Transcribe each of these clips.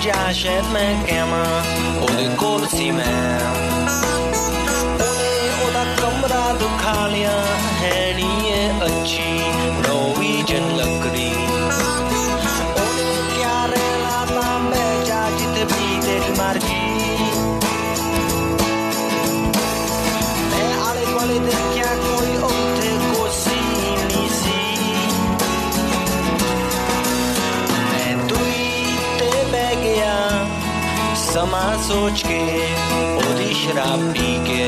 ਜਾ ਸ਼ਾਇਦ ਮੈਂ ਕਹਾਂ ਉਹਦੇ ਕੋਲ ਸੀ ਮੈਂ ਉਹਨੇ ਉਹਦਾ ਕਮਰਾ ਦੁਖਾ ਲਿਆ ਹੈ ਨੀ ਇਹ ਅੱਛੀ ਨੋਰਵੀਜਨ ਲੱਕੜੀ ਉਹਨੇ ਕਿਆ ਰਹਿਣਾ ਤਾਂ ਮੈਂ ਜਾ ਜਿੱਥੇ ਵੀ ਤੇਰੀ ਮਰਜ਼ੀ ਮੈਂ ਆਲੇ ਦੁਆਲੇ ਦੇਖਿਆ ਕੋਈ ਉੱਥੇ ਕੋਸੀ ਨਹੀਂ ਸੀ ਸਮਾਂ ਸੋਚ ਕੇ ਉਹਦੀ ਸ਼ਰਾਬ ਪੀ ਕੇ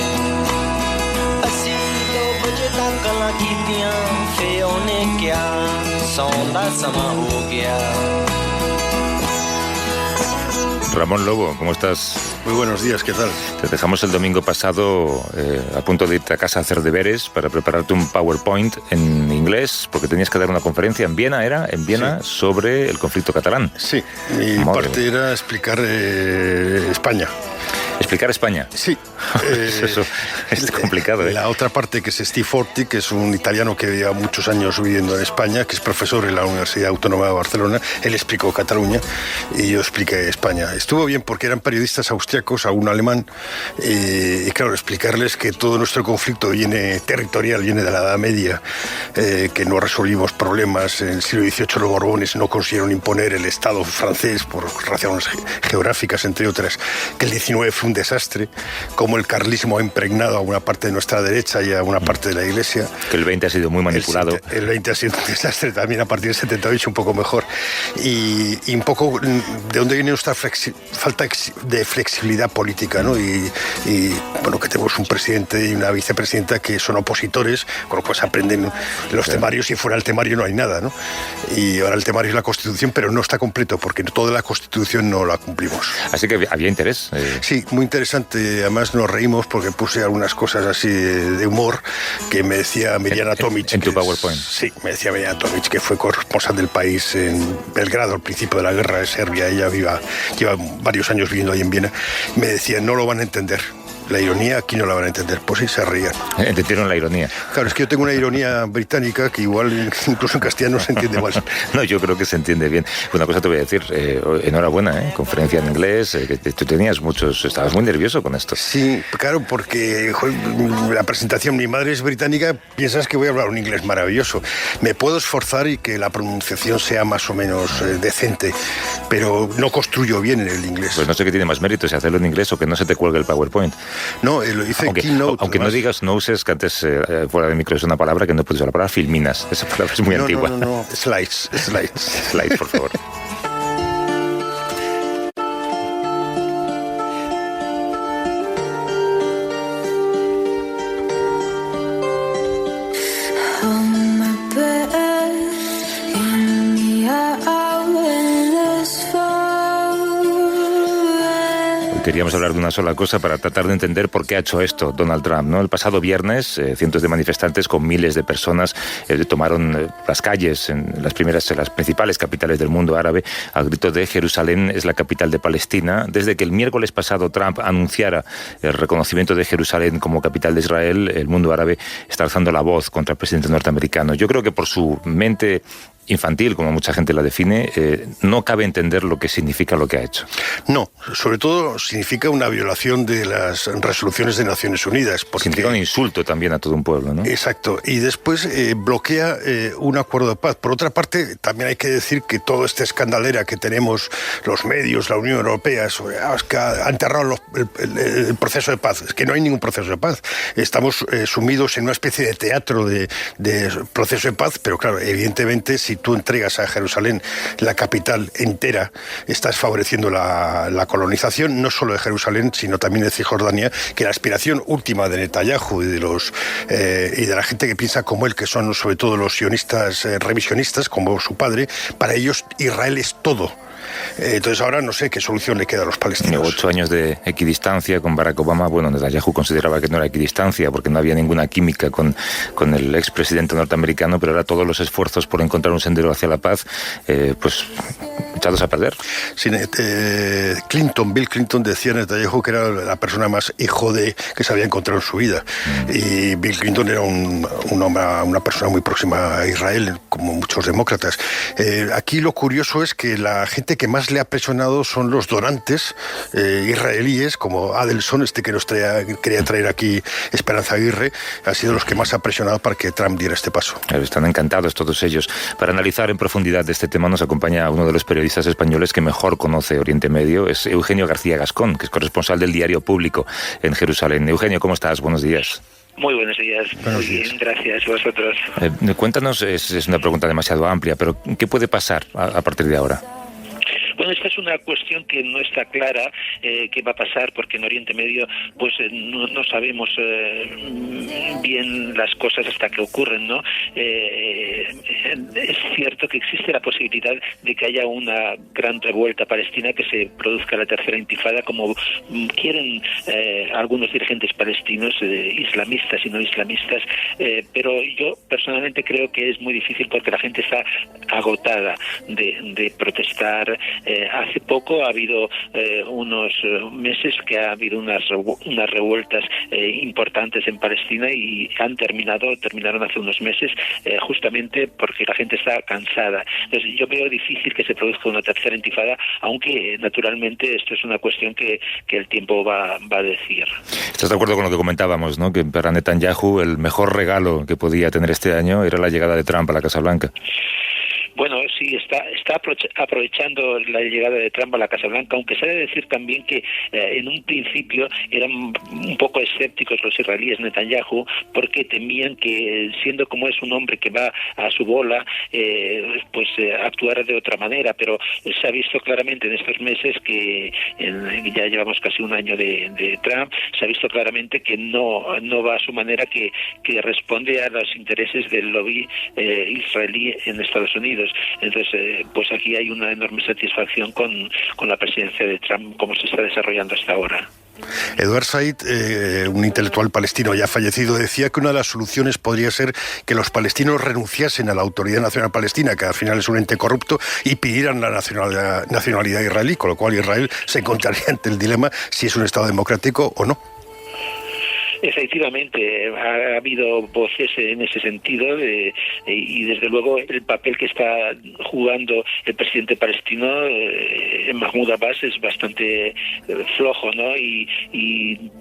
ਅਸੀਂ 2 ਵਜੇ ਤੱਕ ਗੱਲਾਂ ਕੀਤੀਆਂ ਫੇ ਉਹਨੇ ਕਿਹਾ ਸੌਣ ਦਾ ਸਮਾਂ ਹੋ ਗਿਆ Ramón Lobo, ¿cómo estás? Muy buenos días, ¿qué tal? Te dejamos el domingo pasado a punto de irte a casa a hacer deberes para prepararte un PowerPoint en inglés, porque tenías que dar una conferencia en Viena, ¿era? En Viena, sí. Sobre el conflicto catalán. Sí, mi parte era explicar España. ¿Explicar España? Sí. Eso es complicado, ¿eh? La otra parte, que es Steve Forti, que es un italiano que lleva muchos años viviendo en España, que es profesor en la Universidad Autónoma de Barcelona, él explicó Cataluña y yo expliqué España. Estuvo bien porque eran periodistas austriacos, algún alemán, y claro, explicarles que todo nuestro conflicto territorial viene de la Edad Media, que no resolvimos problemas. En el siglo XVIII los Borbones no consiguieron imponer el Estado francés por razones geográficas, entre otras, que el XIX fue un desastre, como el carlismo ha impregnado a una parte de nuestra derecha y a una parte de la Iglesia. Que el 20 ha sido muy manipulado. El 20 ha sido un desastre también, a partir del 78 un poco mejor. Y un poco de dónde viene nuestra falta de flexibilidad política, ¿no? Y bueno, que tenemos un presidente y una vicepresidenta que son opositores, con lo cual se aprenden los temarios y fuera del temario no hay nada, ¿no? Y ahora el temario es la Constitución, pero no está completo porque toda la Constitución no la cumplimos. Así que había interés. Sí, muy interesante. Además nos reímos porque puse algunas cosas así de humor que me decía Mirjana Tomic. ¿En tu PowerPoint? Sí, me decía Mirjana Tomic, que fue corresponsal del país en Belgrado al principio de la guerra de Serbia. Ella lleva varios años viviendo ahí en Viena. Me decía, no lo van a entender. La ironía aquí no la van a entender. Pues sí, se rían. ¿Entendieron la ironía? Claro, es que yo tengo una ironía británica que igual incluso en castellano se entiende mal. No, yo creo que se entiende bien. Una cosa te voy a decir, enhorabuena, conferencia en inglés, que tú tenías estabas muy nervioso con esto. Sí, claro, porque la presentación, mi madre es británica, piensas que voy a hablar un inglés maravilloso. Me puedo esforzar y que la pronunciación sea más o menos decente, pero no construyo bien en el inglés. Pues no sé qué tiene más mérito, si hacerlo en inglés o que no se te cuelgue el PowerPoint. No, lo hice en Keynote. Aunque no digas noses, que antes fuera de micro es una palabra que no puedes usar, la palabra filminas. Esa palabra es muy antigua. No. Slides, por favor. Queríamos hablar de una sola cosa para tratar de entender por qué ha hecho esto Donald Trump, ¿no? El pasado viernes, cientos de manifestantes con miles de personas tomaron las calles en las principales capitales del mundo árabe al grito de Jerusalén es la capital de Palestina. Desde que el miércoles pasado Trump anunciara el reconocimiento de Jerusalén como capital de Israel, el mundo árabe está alzando la voz contra el presidente norteamericano. Yo creo que por su mente infantil, como mucha gente la define, no cabe entender lo que significa lo que ha hecho. No, sobre todo significa una violación de las resoluciones de Naciones Unidas. Porque significa un insulto también a todo un pueblo, ¿no? Exacto, y después bloquea un acuerdo de paz. Por otra parte, también hay que decir que toda esta escandalera que tenemos los medios, la Unión Europea, sobre que ha enterrado el proceso de paz. Es que no hay ningún proceso de paz. Estamos sumidos en una especie de teatro de proceso de paz, pero claro, evidentemente, si tú entregas a Jerusalén la capital entera, estás favoreciendo la colonización, no solo de Jerusalén, sino también de Cisjordania, que la aspiración última de Netanyahu y de la gente que piensa como él, que son sobre todo los sionistas revisionistas, como su padre, para ellos Israel es todo. Entonces ahora no sé qué solución le queda a los palestinos. 8 años de equidistancia con Barack Obama. Bueno, Netanyahu consideraba que no era equidistancia porque no había ninguna química con el expresidente norteamericano, pero ahora todos los esfuerzos por encontrar un sendero hacia la paz pues echados a perder. Sí, Bill Clinton decía Netanyahu que era la persona más hijo de que se había encontrado en su vida. Y Bill Clinton era una persona muy próxima a Israel, como muchos demócratas. Aquí lo curioso es que la gente que más le ha presionado son los donantes israelíes, como Adelson, que nos quería traer aquí Esperanza Aguirre, han sido los que más ha presionado para que Trump diera este paso. Están encantados todos ellos. Para analizar en profundidad este tema nos acompaña uno de los periodistas españoles que mejor conoce Oriente Medio, es Eugenio García Gascón, que es corresponsal del Diario Público en Jerusalén. Eugenio, ¿cómo estás? Buenos días. Muy buenos días. Muy bien, gracias. ¿Vosotros? Cuéntanos, es una pregunta demasiado amplia, pero ¿qué puede pasar a partir de ahora? Bueno, esta es una cuestión que no está clara qué va a pasar, porque en Oriente Medio pues no sabemos bien las cosas hasta que ocurren, ¿no? Es cierto que existe la posibilidad de que haya una gran revuelta palestina, que se produzca la tercera intifada, como quieren algunos dirigentes palestinos, islamistas y no islamistas, pero yo personalmente creo que es muy difícil porque la gente está agotada de protestar. Hace poco ha habido unos meses que ha habido unas revueltas importantes en Palestina y terminaron hace unos meses justamente porque la gente está cansada. Entonces yo veo difícil que se produzca una tercera intifada, aunque naturalmente esto es una cuestión que el tiempo va a decir. ¿Estás de acuerdo con lo que comentábamos, ¿no? Que para Netanyahu el mejor regalo que podía tener este año era la llegada de Trump a la Casa Blanca? Bueno, sí, está aprovechando la llegada de Trump a la Casa Blanca, aunque se ha de decir también que en un principio eran un poco escépticos los israelíes, Netanyahu, porque temían que, siendo como es un hombre que va a su bola, actuara de otra manera, pero se ha visto claramente en estos meses que ya llevamos casi un año de Trump, se ha visto claramente que no va a su manera, que responde a los intereses del lobby israelí en Estados Unidos. Entonces, pues aquí hay una enorme satisfacción con la presidencia de Trump, como se está desarrollando hasta ahora. Eduard Said, un intelectual palestino ya fallecido, decía que una de las soluciones podría ser que los palestinos renunciasen a la Autoridad Nacional Palestina, que al final es un ente corrupto, y pidieran la nacionalidad israelí, con lo cual Israel se encontraría ante el dilema si es un Estado democrático o no. Efectivamente, ha habido voces en ese sentido y desde luego el papel que está jugando el presidente palestino, Mahmoud Abbas, es bastante flojo, ¿no? Y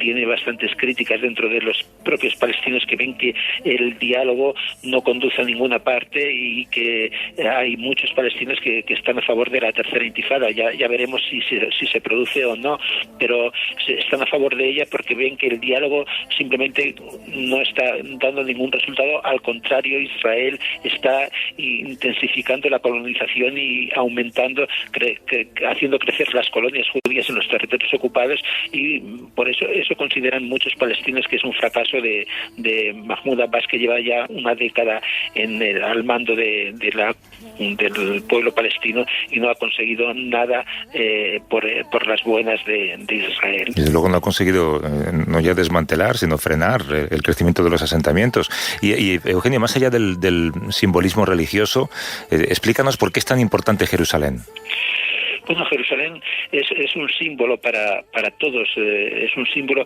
tiene bastantes críticas dentro de los propios palestinos, que ven que el diálogo no conduce a ninguna parte y que hay muchos palestinos que están a favor de la tercera intifada. Ya veremos si se produce o no, pero están a favor de ella porque ven que el diálogo simplemente no está dando ningún resultado. Al contrario, Israel está intensificando la colonización y aumentando, haciendo crecer las colonias judías en los territorios ocupados, y por eso consideran muchos palestinos que es un fracaso de Mahmoud Abbas, que lleva ya una década al mando del pueblo palestino y no ha conseguido nada por las buenas de Israel. Desde luego no ha conseguido no ya desmantelar, sino frenar el crecimiento de los asentamientos. Y Eugenio, más allá del simbolismo religioso, explícanos por qué es tan importante Jerusalén. Bueno, Jerusalén es un símbolo para todos, es un símbolo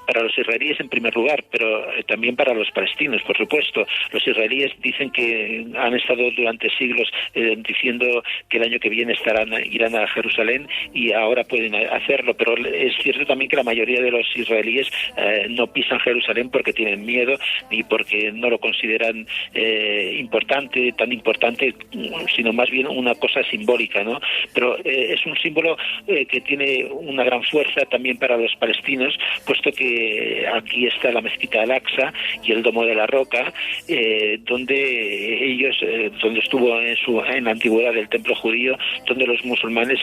para los israelíes en primer lugar, pero también para los palestinos, por supuesto. Los israelíes dicen que han estado durante siglos diciendo que el año que viene irán a Jerusalén, y ahora pueden hacerlo, pero es cierto también que la mayoría de los israelíes no pisan Jerusalén porque tienen miedo y porque no lo consideran tan importante, sino más bien una cosa simbólica, ¿no? Pero es un símbolo que tiene una gran fuerza también para los palestinos, puesto que aquí está la mezquita Al-Aqsa y el Domo de la Roca, donde estuvo en la antigüedad el templo judío, donde los musulmanes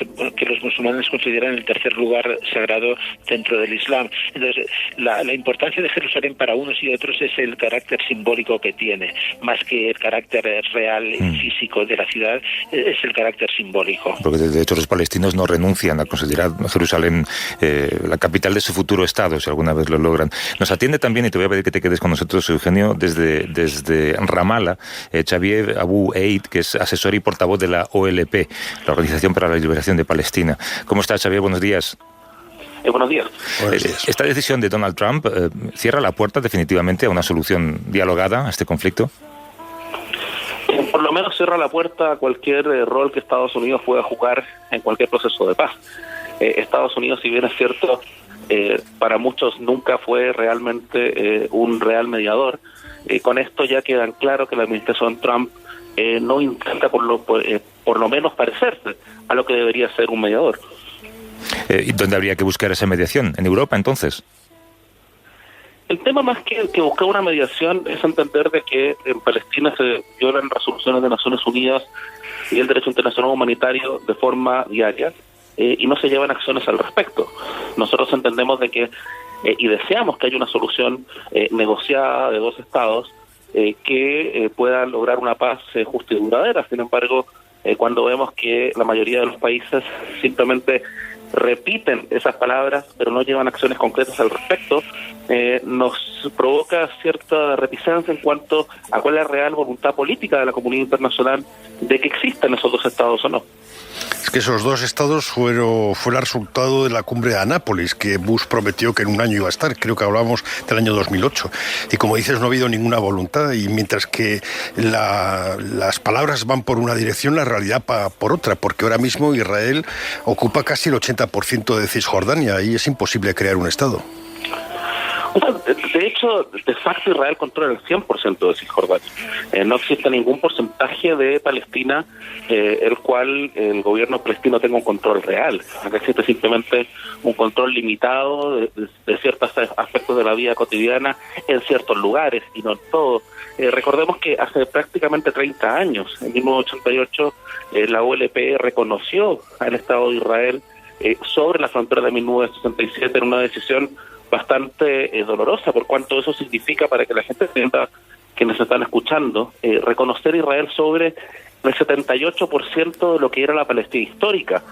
consideran el tercer lugar sagrado dentro del Islam. Entonces, la importancia de Jerusalén para unos y otros es el carácter simbólico que tiene, más que el carácter real y físico de la ciudad, es el carácter simbólico. Porque de hecho los palestinos no renuncian a considerar Jerusalén la capital de su futuro Estado, si alguna vez lo logran. Nos atiende también, y te voy a pedir que te quedes con nosotros, Eugenio, desde Ramallah, Xavier Abu Eid, que es asesor y portavoz de la OLP, la Organización para la Liberación de Palestina. ¿Cómo estás, Xavier? Buenos días. Buenos días. ¿Esta decisión de Donald Trump cierra la puerta definitivamente a una solución dialogada a este conflicto? Por lo menos cierra la puerta a cualquier rol que Estados Unidos pueda jugar en cualquier proceso de paz. Estados Unidos, si bien es cierto, para muchos nunca fue realmente un real mediador, con esto ya quedan claro que la administración Trump no intenta por lo menos parecerse a lo que debería ser un mediador. ¿Y dónde habría que buscar esa mediación? ¿En Europa, entonces? El tema más que buscar una mediación es entender de que en Palestina se violan resoluciones de Naciones Unidas y el derecho internacional humanitario de forma diaria y no se llevan acciones al respecto. Nosotros entendemos de que y deseamos que haya una solución negociada de dos estados que pueda lograr una paz justa y duradera. Sin embargo, cuando vemos que la mayoría de los países simplemente repiten esas palabras, pero no llevan acciones concretas al respecto, nos provoca cierta reticencia en cuanto a cuál es la real voluntad política de la comunidad internacional de que existan esos dos estados o no. Es que esos dos estados fue el resultado de la cumbre de Anápolis, que Bush prometió que en un año iba a estar. Creo que hablábamos del año 2008. Y como dices, no ha habido ninguna voluntad. Y mientras que las palabras van por una dirección, la realidad va por otra. Porque ahora mismo Israel ocupa casi el 80% de Cisjordania y es imposible crear un estado. De hecho, de facto Israel controla el 100% de Cisjordania. No existe ningún porcentaje de Palestina el cual el gobierno palestino tenga un control real. Acá existe simplemente un control limitado de ciertos aspectos de la vida cotidiana en ciertos lugares y no en todo. Recordemos que hace prácticamente 30 años, en 1988, la OLP reconoció al Estado de Israel sobre la frontera de 1967 en una decisión bastante dolorosa, por cuanto eso significa, para que la gente entienda, que nos están escuchando, reconocer a Israel sobre el 78% de lo que era la Palestina histórica,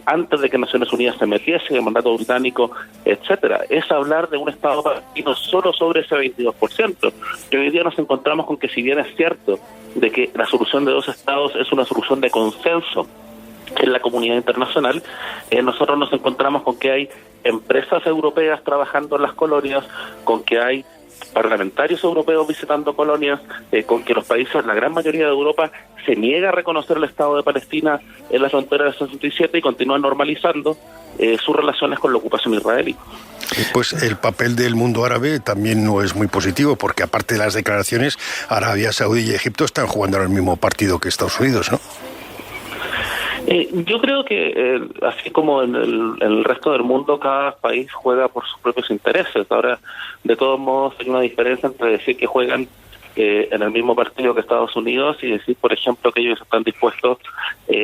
antes de que Naciones Unidas se metiese, el mandato británico, etcétera. Es hablar de un Estado palestino solo sobre ese 22%. Y hoy día nos encontramos con que, si bien es cierto de que la solución de dos estados es una solución de consenso en la comunidad internacional, nosotros nos encontramos con que hay empresas europeas trabajando en las colonias, con que hay parlamentarios europeos visitando colonias, con que los países, la gran mayoría de Europa, se niega a reconocer el Estado de Palestina en la frontera del 67 y continúan normalizando sus relaciones con la ocupación israelí. Pues el papel del mundo árabe también no es muy positivo, porque aparte de las declaraciones, Arabia Saudí y Egipto están jugando en el mismo partido que Estados Unidos, ¿no? Yo creo que así como en el resto del mundo, cada país juega por sus propios intereses. Ahora, de todos modos, hay una diferencia entre decir que juegan en el mismo partido que Estados Unidos y decir, por ejemplo, que ellos están dispuestos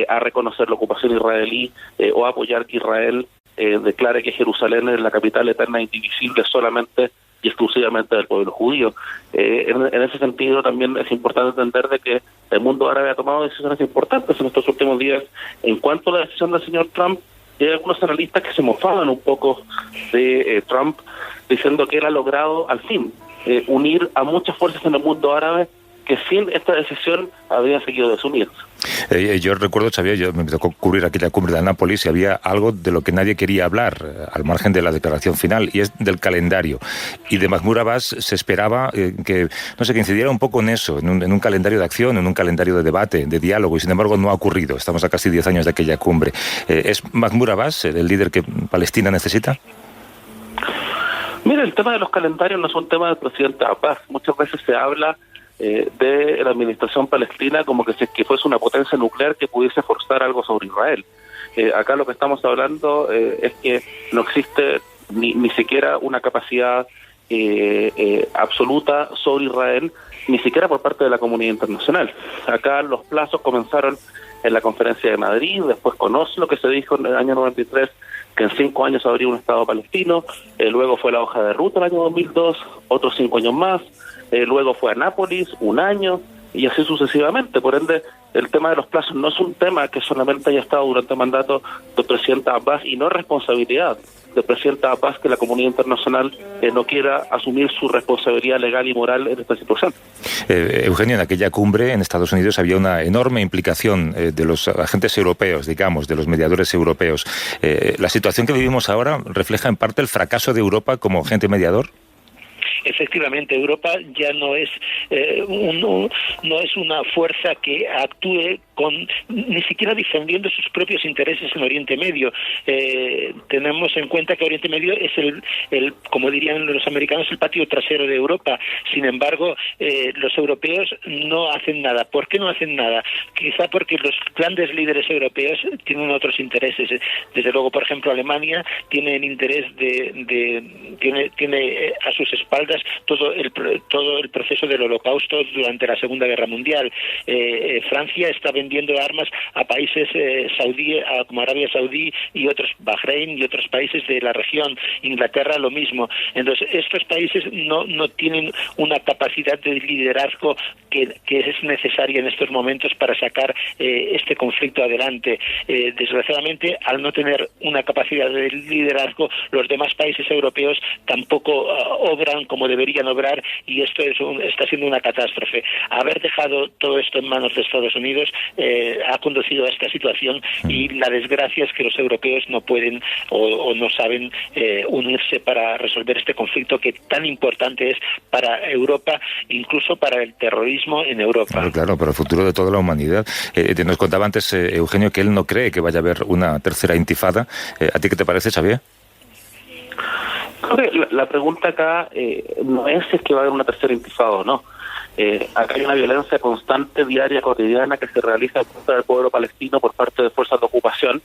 a reconocer la ocupación israelí o a apoyar que Israel declare que Jerusalén es la capital eterna e indivisible solamente y exclusivamente del pueblo judío. En ese sentido también es importante entender de que el mundo árabe ha tomado decisiones importantes en estos últimos días en cuanto a la decisión del señor Trump. Y hay algunos analistas que se mofaban un poco de Trump, diciendo que él ha logrado al fin unir a muchas fuerzas en el mundo árabe que sin esta decisión habrían seguido desunidos. Yo recuerdo, Xavier, me tocó cubrir aquí la cumbre de Anápolis y había algo de lo que nadie quería hablar, al margen de la declaración final, y es del calendario. Y de Mahmoud Abbas se esperaba que incidiera un poco en eso, en un calendario de acción, en un calendario de debate, de diálogo, y sin embargo no ha ocurrido. Estamos a casi 10 años de aquella cumbre. ¿Es Mahmoud Abbas el líder que Palestina necesita? Mira, el tema de los calendarios no es un tema del presidente Abbas. Muchas veces se habla de la administración palestina como que si es que fuese una potencia nuclear que pudiese forzar algo sobre Israel. Acá lo que estamos hablando es que no existe ni siquiera una capacidad absoluta sobre Israel, ni siquiera por parte de la comunidad internacional. Acá los plazos comenzaron en la conferencia de Madrid, después con Oslo, que se dijo en el año 93 que en 5 años habría un Estado palestino, luego fue la hoja de ruta en el año 2002, otros 5 años más, luego fue Anápolis, 1 año, y así sucesivamente. Por ende, el tema de los plazos no es un tema que solamente haya estado durante el mandato del presidente Abbas, y no es responsabilidad del presidente Abbas que la comunidad internacional no quiera asumir su responsabilidad legal y moral en esta situación. Eugenio, en aquella cumbre en Estados Unidos había una enorme implicación de los agentes europeos, digamos, de los mediadores europeos. ¿La situación que vivimos ahora refleja en parte el fracaso de Europa como agente mediador? Efectivamente, Europa ya no es no es una fuerza que actúe ni siquiera defendiendo sus propios intereses en Oriente Medio. Tenemos en cuenta que Oriente Medio es el, como dirían los americanos, el patio trasero de Europa. Sin embargo, los europeos no hacen nada. ¿Por qué no hacen nada? Quizá porque los grandes líderes europeos tienen otros intereses. Desde luego, por ejemplo, Alemania tiene el interés tiene a sus espaldas todo el proceso del Holocausto durante la Segunda Guerra Mundial. Francia está vendiendo armas a países como Arabia Saudí y otros, Bahrein y otros países de la región. Inglaterra lo mismo. Entonces, estos países no tienen una capacidad de liderazgo que es necesaria en estos momentos para sacar este conflicto adelante. Desgraciadamente, al no tener una capacidad de liderazgo, los demás países europeos tampoco obran como deberían obrar, y esto está siendo una catástrofe. Haber dejado todo esto en manos de Estados Unidos ha conducido a esta situación, y la desgracia es que los europeos no pueden o no saben unirse para resolver este conflicto que tan importante es para Europa, incluso para el terrorismo en Europa. Claro, para el futuro de toda la humanidad. Nos contaba antes Eugenio que él no cree que vaya a haber una tercera intifada. ¿A ti qué te parece, Xavier? Creo que la pregunta acá no es si es que va a haber una tercera intifada o no. Acá hay una violencia constante, diaria, cotidiana, que se realiza en contra del pueblo palestino por parte de fuerzas de ocupación,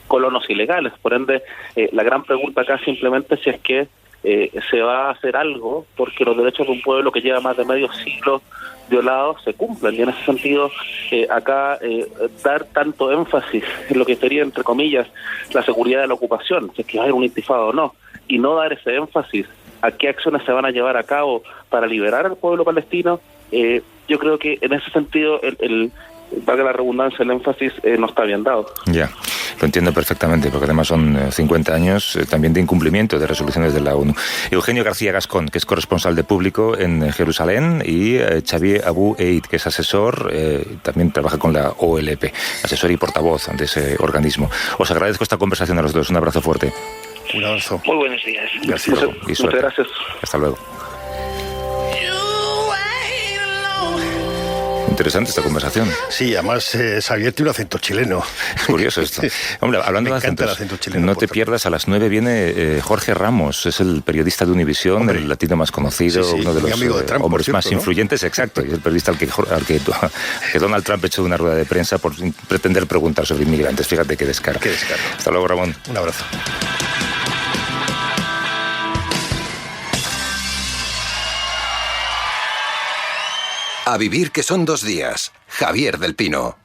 colonos ilegales. Por ende, la gran pregunta acá simplemente si es que se va a hacer algo porque los derechos de un pueblo que lleva más de medio siglo violados se cumplen. Y en ese sentido, acá dar tanto énfasis en lo que sería, entre comillas, la seguridad de la ocupación, si es que va a haber un intifada o no, y no dar ese énfasis a qué acciones se van a llevar a cabo para liberar al pueblo palestino, yo creo que en ese sentido valga la redundancia, el énfasis no está bien dado. Ya, lo entiendo perfectamente, porque además son 50 años también de incumplimiento de resoluciones de la ONU. Eugenio García Gascón, que es corresponsal de Público en Jerusalén, y Xavier Abu Eid, que es asesor, también trabaja con la OLP, asesor y portavoz de ese organismo. Os agradezco esta conversación a los dos. Un abrazo fuerte. Un abrazo. Muy buenos días. Gracias. Muchas gracias. Hasta luego. Interesante esta conversación. Sí, además Xavier tiene un acento chileno. Es curioso esto. Hombre, hablando de acentos, acento chileno, no te pierdas, a las 9 viene Jorge Ramos, es el periodista de Univisión, el latino más conocido, sí, uno de los Trump, hombres cierto, más influyentes, exacto, y el periodista al que Donald Trump echó de una rueda de prensa por pretender preguntar sobre inmigrantes. Fíjate qué descaro. Qué descaro. Hasta luego, Ramón. Un abrazo. A vivir que son 2 días. Javier del Pino.